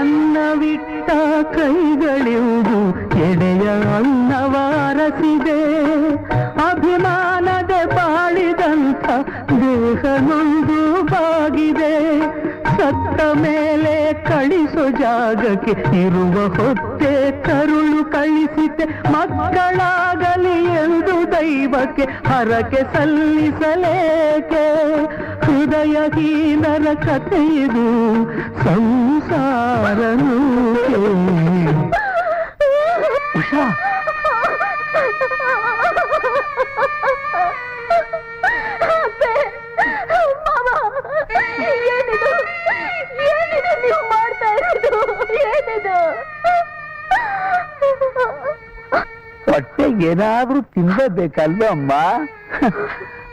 ಅನ್ನವಿಟ್ಟ ಕೈಗಳಿವುದು ಎಡೆಯ ಅನ್ನವಾರಸಿದೆ. ಅಭಿಮಾನದ ಬಾಳಿದಂಥ ದೇಹ ನೊಂದು ಬಾಗಿದೆ. ಸತ್ತ ಮೇಲೆ ಕಳಿಸೋ ಜಾಗಕ್ಕೆ ಇರುವ ಹೊತ್ತೆ ಕರುಳು ಕಳಿಸಿತೆ. ಮಕ್ಕಳಾಗಲಿ ಎಂದು ದೈವಕ್ಕೆ ಹರಕೆ ಸಲ್ಲಿಸಲೇಕೆ? ಹೃದಯಹೀನರ ಕಥೆಯಿದು ಸಂಸಾರ ನೂಕೆ. ಉಷಾ, ನೀವು ಮಾಡ್ತಾ ಇರೋದು ಏನಿದು? ಹೊಟ್ಟೆಗೆ ಏನಾದ್ರೂ ತಿನ್ಬೇಕಲ್ವ ಅಮ್ಮ?